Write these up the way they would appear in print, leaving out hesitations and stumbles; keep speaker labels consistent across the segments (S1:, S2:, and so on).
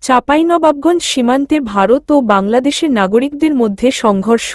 S1: চাঁপাইনবাবগঞ্জ সীমান্তে ভারত ও বাংলাদেশের নাগরিকদের মধ্যে সংঘর্ষ,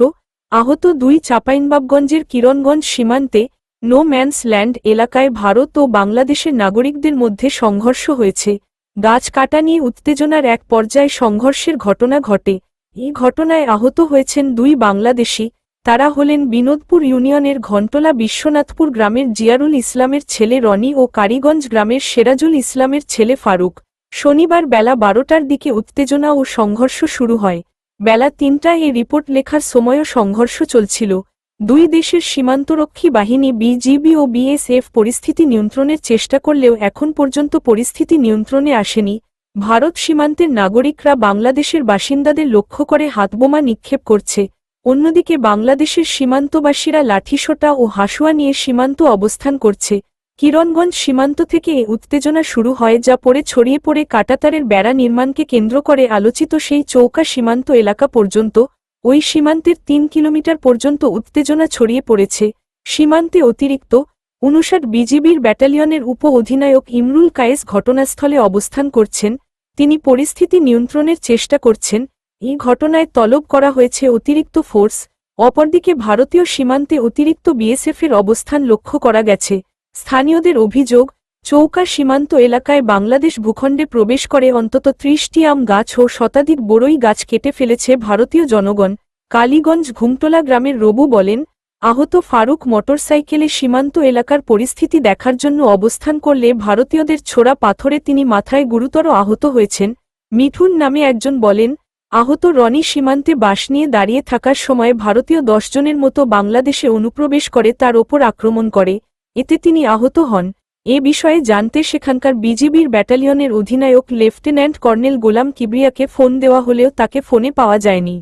S1: আহত 2। চাঁপাইনবাবগঞ্জের কিরণগঞ্জ সীমান্তে নো ম্যানস ল্যান্ড এলাকায় ভারত ও বাংলাদেশের নাগরিকদের মধ্যে সংঘর্ষ হয়েছে। গাছ কাটা নিয়ে উত্তেজনার এক পর্যায়ে সংঘর্ষের ঘটনা ঘটে। এই ঘটনায় আহত হয়েছেন 2 বাংলাদেশি। তারা হলেন বিনোদপুর ইউনিয়নের ঘণ্টলা বিশ্বনাথপুর গ্রামের জিয়ারুল ইসলামের ছেলে রনি ও কারিগঞ্জ গ্রামের সেরাজুল ইসলামের ছেলে ফারুক। শনিবার বেলা 12টার দিকে উত্তেজনা ও সংঘর্ষ শুরু হয়। বেলা 3টায় এই রিপোর্ট লেখার সময়ও সংঘর্ষ চলছিল। 2 দেশের সীমান্তরক্ষী বাহিনী বিজিবি ও বিএসএফ পরিস্থিতি নিয়ন্ত্রণের চেষ্টা করলেও এখন পর্যন্ত পরিস্থিতি নিয়ন্ত্রণে আসেনি। ভারত সীমান্তের নাগরিকরা বাংলাদেশের বাসিন্দাদের লক্ষ্য করে হাতবোমা নিক্ষেপ করছে। অন্যদিকে বাংলাদেশের সীমান্তবাসীরা লাঠিসোঁটা ও হাসুয়া নিয়ে সীমান্ত অবস্থান করছে। কিরণগঞ্জ সীমান্ত থেকে এই উত্তেজনা শুরু হয়, যা পরে ছড়িয়ে পড়ে কাঁটাতারের বেড়া নির্মাণকে কেন্দ্র করে আলোচিত সেই চৌকা সীমান্ত এলাকা পর্যন্ত। ওই সীমান্তের 3 কিলোমিটার পর্যন্ত উত্তেজনা ছড়িয়ে পড়েছে। সীমান্তে অতিরিক্ত 59 বিজিবির ব্যাটালিয়নের উপ অধিনায়ক ইমরুল কায়েস ঘটনাস্থলে অবস্থান করছেন। তিনি পরিস্থিতি নিয়ন্ত্রণের চেষ্টা করছেন। এই ঘটনায় তলব করা হয়েছে অতিরিক্ত ফোর্স। অপরদিকে ভারতীয় সীমান্তে অতিরিক্ত বিএসএফের অবস্থান লক্ষ্য করা গেছে। স্থানীয়দের অভিযোগ, চৌকা সীমান্ত এলাকায় বাংলাদেশ ভূখণ্ডে প্রবেশ করে অন্তত 30টি আম গাছ ও শতাধিক বড়ই গাছ কেটে ফেলেছে ভারতীয় জনগণ। কালীগঞ্জ ঘুমটোলা গ্রামের রবু বলেন, আহত ফারুক মোটরসাইকেলে সীমান্ত এলাকার পরিস্থিতি দেখার জন্য অবস্থান করলে ভারতীয়দের ছোড়া পাথরে তিনি মাথায় গুরুতর আহত হয়েছেন। মিঠুন নামে একজন বলেন, আহত রনি সীমান্তে বাস নিয়ে দাঁড়িয়ে থাকার সময় ভারতীয় 10 জনের মতো বাংলাদেশে অনুপ্রবেশ করে তার ওপর আক্রমণ করে। এতে তিনি আহত হন। এ বিষয়ে জানতে সেখানকার বিজিবির ব্যাটালিয়নের অধিনায়ক লেফটেন্যান্ট কর্নেল গোলাম কিবরিয়াকে ফোন দেওয়া হলেও তাকে ফোনে পাওয়া যায়নি।